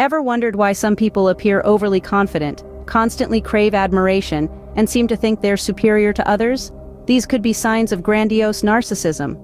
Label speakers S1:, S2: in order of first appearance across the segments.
S1: Ever wondered why some people appear overly confident, constantly crave admiration, and seem to think they're superior to others? These could be signs of grandiose narcissism.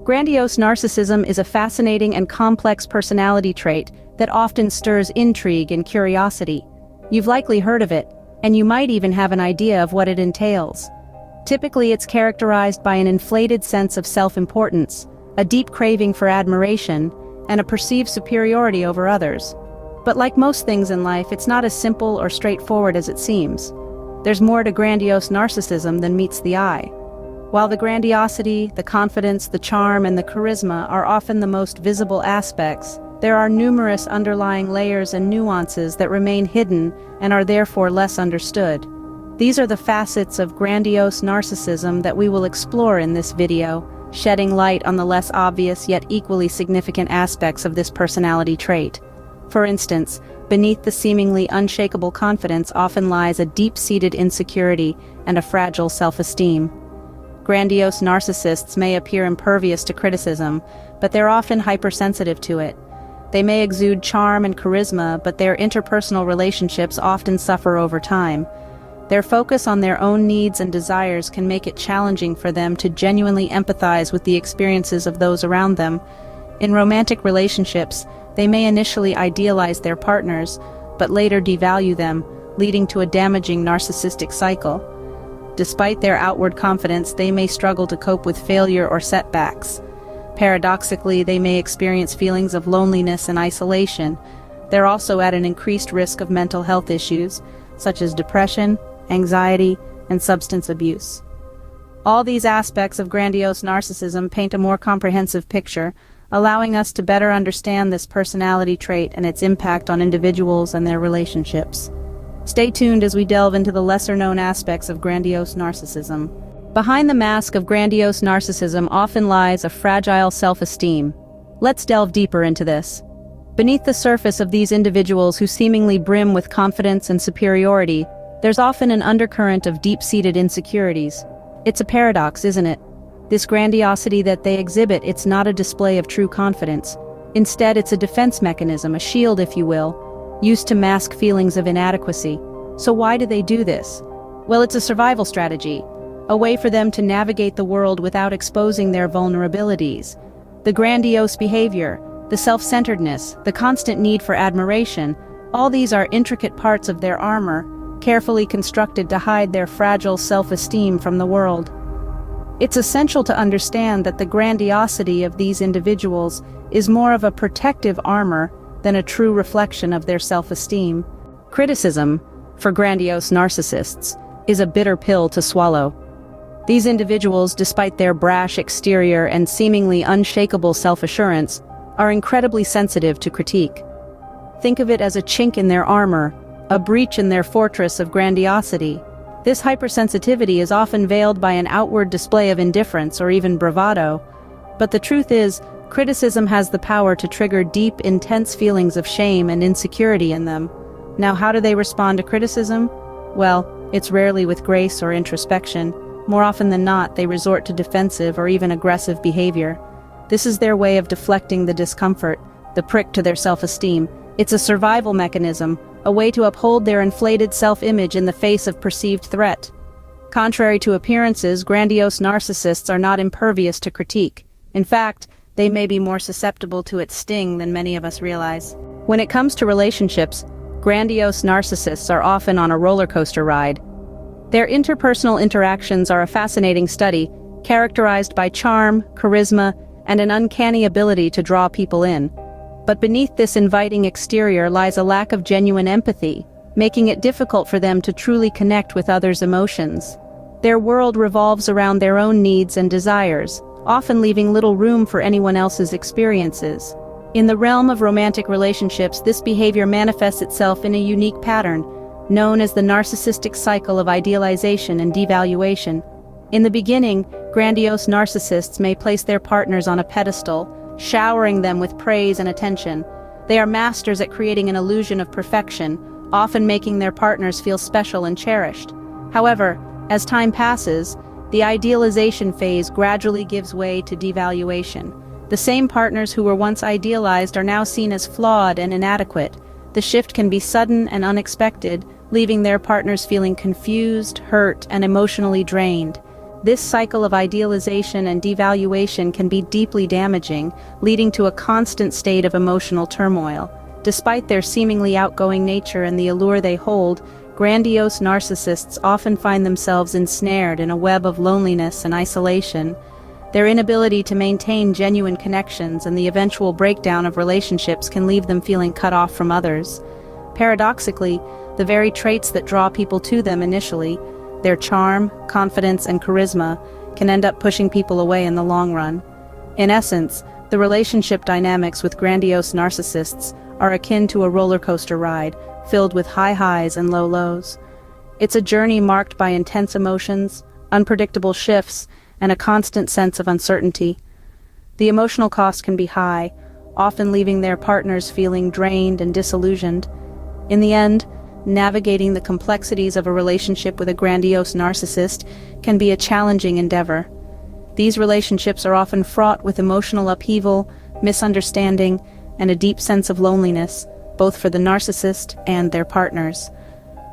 S1: Grandiose narcissism is a fascinating and complex personality trait that often stirs intrigue and curiosity. You've likely heard of it, and you might even have an idea of what it entails. Typically, it's characterized by an inflated sense of self-importance, a deep craving for admiration, and a perceived superiority over others. But like most things in life, it's not as simple or straightforward as it seems. There's more to grandiose narcissism than meets the eye. While the grandiosity, the confidence, the charm, and the charisma are often the most visible aspects, there are numerous underlying layers and nuances that remain hidden and are therefore less understood. These are the facets of grandiose narcissism that we will explore in this video, shedding light on the less obvious yet equally significant aspects of this personality trait. For instance, beneath the seemingly unshakable confidence often lies a deep-seated insecurity and a fragile self-esteem. Grandiose narcissists may appear impervious to criticism, but they're often hypersensitive to it. They may exude charm and charisma, but their interpersonal relationships often suffer over time. Their focus on their own needs and desires can make it challenging for them to genuinely empathize with the experiences of those around them. In romantic relationships, they may initially idealize their partners, but later devalue them, leading to a damaging narcissistic cycle. Despite their outward confidence, they may struggle to cope with failure or setbacks. Paradoxically, they may experience feelings of loneliness and isolation. They're also at an increased risk of mental health issues, such as depression, anxiety, and substance abuse. All these aspects of grandiose narcissism paint a more comprehensive picture, allowing us to better understand this personality trait and its impact on individuals and their relationships. Stay tuned as we delve into the lesser-known aspects of grandiose narcissism. Behind the mask of grandiose narcissism often lies a fragile self-esteem. Let's delve deeper into this. Beneath the surface of these individuals who seemingly brim with confidence and superiority, there's often an undercurrent of deep-seated insecurities. It's a paradox, isn't it? This grandiosity that they exhibit, it's not a display of true confidence. Instead, it's a defense mechanism, a shield, if you will, used to mask feelings of inadequacy. So why do they do this? Well, it's a survival strategy, a way for them to navigate the world without exposing their vulnerabilities. The grandiose behavior, the self-centeredness, the constant need for admiration, all these are intricate parts of their armor, carefully constructed to hide their fragile self-esteem from the world. It's essential to understand that the grandiosity of these individuals is more of a protective armor than a true reflection of their self-esteem. Criticism, for grandiose narcissists, is a bitter pill to swallow. These individuals, despite their brash exterior and seemingly unshakable self-assurance, are incredibly sensitive to critique. Think of it as a chink in their armor, a breach in their fortress of grandiosity. This hypersensitivity is often veiled by an outward display of indifference or even bravado. But the truth is, criticism has the power to trigger deep, intense feelings of shame and insecurity in them. Now, how do they respond to criticism? Well, it's rarely with grace or introspection. More often than not, they resort to defensive or even aggressive behavior. This is their way of deflecting the discomfort, the prick to their self-esteem. It's a survival mechanism, a way to uphold their inflated self-image in the face of perceived threat. Contrary to appearances, grandiose narcissists are not impervious to critique. In fact, they may be more susceptible to its sting than many of us realize. When it comes to relationships, grandiose narcissists are often on a roller coaster ride. Their interpersonal interactions are a fascinating study, characterized by charm, charisma, and an uncanny ability to draw people in. But beneath this inviting exterior lies a lack of genuine empathy, making it difficult for them to truly connect with others' emotions. Their world revolves around their own needs and desires, often leaving little room for anyone else's experiences. In the realm of romantic relationships, this behavior manifests itself in a unique pattern, known as the narcissistic cycle of idealization and devaluation. In the beginning, grandiose narcissists may place their partners on a pedestal, showering them with praise and attention. They are masters at creating an illusion of perfection, often making their partners feel special and cherished. However, as time passes, the idealization phase gradually gives way to devaluation. The same partners who were once idealized are now seen as flawed and inadequate, The shift can be sudden and unexpected, leaving their partners feeling confused, hurt, and emotionally drained. This cycle of idealization and devaluation can be deeply damaging, leading to a constant state of emotional turmoil. Despite their seemingly outgoing nature and the allure they hold, grandiose narcissists often find themselves ensnared in a web of loneliness and isolation. Their inability to maintain genuine connections and the eventual breakdown of relationships can leave them feeling cut off from others. Paradoxically, the very traits that draw people to them initially, their charm, confidence, and charisma, can end up pushing people away in the long run. In essence, the relationship dynamics with grandiose narcissists are akin to a roller coaster ride, filled with high highs and low lows. It's a journey marked by intense emotions, unpredictable shifts, and a constant sense of uncertainty. The emotional cost can be high, often leaving their partners feeling drained and disillusioned. In the end, navigating the complexities of a relationship with a grandiose narcissist can be a challenging endeavor. These relationships are often fraught with emotional upheaval, misunderstanding, and a deep sense of loneliness, both for the narcissist and their partners.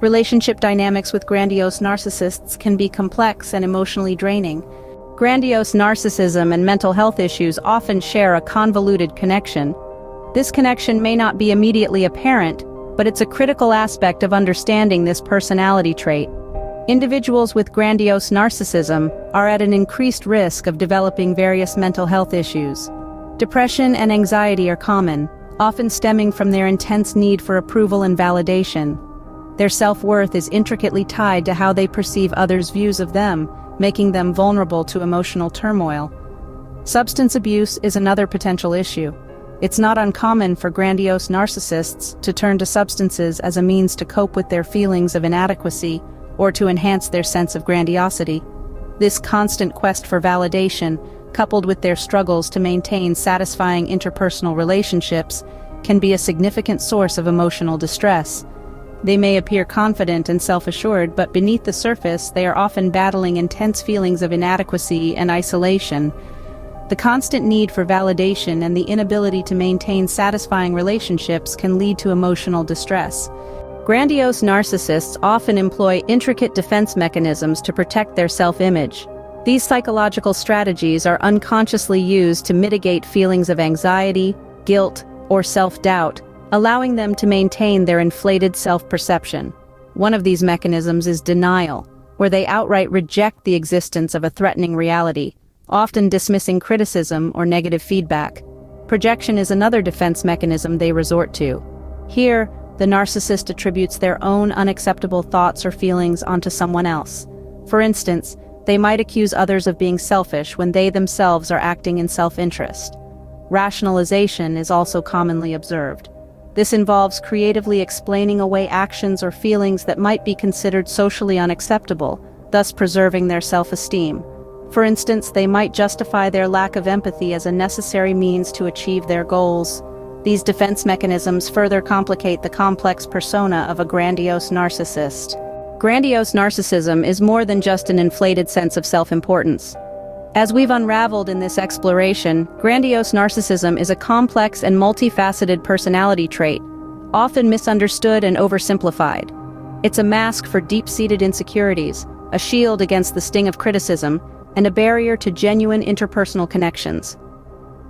S1: Relationship dynamics with grandiose narcissists can be complex and emotionally draining. Grandiose narcissism and mental health issues often share a convoluted connection. This connection may not be immediately apparent, but it's a critical aspect of understanding this personality trait. Individuals with grandiose narcissism are at an increased risk of developing various mental health issues. Depression and anxiety are common, often stemming from their intense need for approval and validation. Their self-worth is intricately tied to how they perceive others' views of them, making them vulnerable to emotional turmoil. Substance abuse is another potential issue. It's not uncommon for grandiose narcissists to turn to substances as a means to cope with their feelings of inadequacy or to enhance their sense of grandiosity. This constant quest for validation, coupled with their struggles to maintain satisfying interpersonal relationships, can be a significant source of emotional distress. They may appear confident and self-assured, but beneath the surface, they are often battling intense feelings of inadequacy and isolation. The constant need for validation and the inability to maintain satisfying relationships can lead to emotional distress. Grandiose narcissists often employ intricate defense mechanisms to protect their self-image. These psychological strategies are unconsciously used to mitigate feelings of anxiety, guilt, or self-doubt, allowing them to maintain their inflated self-perception. One of these mechanisms is denial, where they outright reject the existence of a threatening reality, often dismissing criticism or negative feedback. Projection is another defense mechanism they resort to. Here, the narcissist attributes their own unacceptable thoughts or feelings onto someone else. For instance, they might accuse others of being selfish when they themselves are acting in self-interest. Rationalization is also commonly observed. This involves creatively explaining away actions or feelings that might be considered socially unacceptable, thus preserving their self-esteem. For instance, they might justify their lack of empathy as a necessary means to achieve their goals. These defense mechanisms further complicate the complex persona of a grandiose narcissist. Grandiose narcissism is more than just an inflated sense of self-importance. As we've unraveled in this exploration, grandiose narcissism is a complex and multifaceted personality trait, often misunderstood and oversimplified. It's a mask for deep-seated insecurities, a shield against the sting of criticism, and a barrier to genuine interpersonal connections.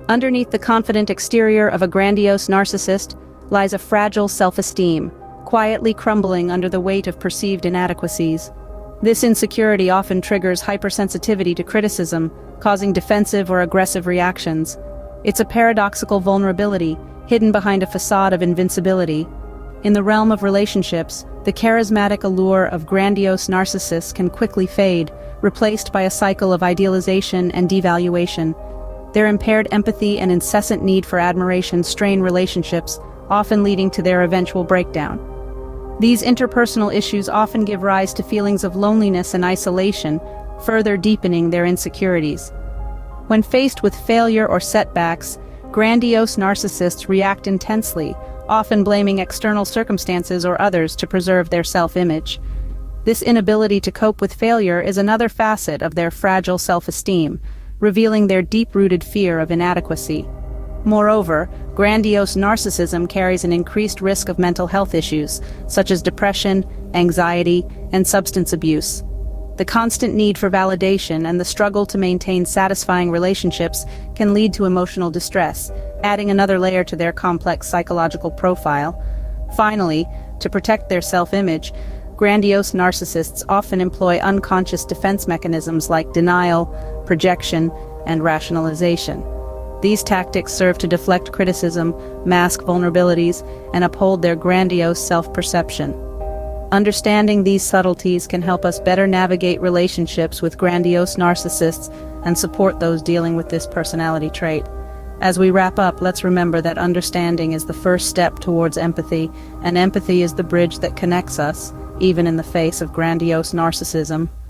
S1: Underneath the confident exterior of a grandiose narcissist lies a fragile self-esteem, quietly crumbling under the weight of perceived inadequacies. This insecurity often triggers hypersensitivity to criticism, causing defensive or aggressive reactions. It's a paradoxical vulnerability, hidden behind a facade of invincibility. In the realm of relationships, the charismatic allure of grandiose narcissists can quickly fade, replaced by a cycle of idealization and devaluation. Their impaired empathy and incessant need for admiration strain relationships, often leading to their eventual breakdown. These interpersonal issues often give rise to feelings of loneliness and isolation, further deepening their insecurities. When faced with failure or setbacks, grandiose narcissists react intensely, often blaming external circumstances or others to preserve their self-image. This inability to cope with failure is another facet of their fragile self-esteem, revealing their deep-rooted fear of inadequacy. Moreover, grandiose narcissism carries an increased risk of mental health issues, such as depression, anxiety, and substance abuse. The constant need for validation and the struggle to maintain satisfying relationships can lead to emotional distress, adding another layer to their complex psychological profile. Finally, to protect their self-image, grandiose narcissists often employ unconscious defense mechanisms like denial, projection, and rationalization. These tactics serve to deflect criticism, mask vulnerabilities, and uphold their grandiose self-perception. Understanding these subtleties can help us better navigate relationships with grandiose narcissists and support those dealing with this personality trait. As we wrap up, let's remember that understanding is the first step towards empathy, and empathy is the bridge that connects us, even in the face of grandiose narcissism.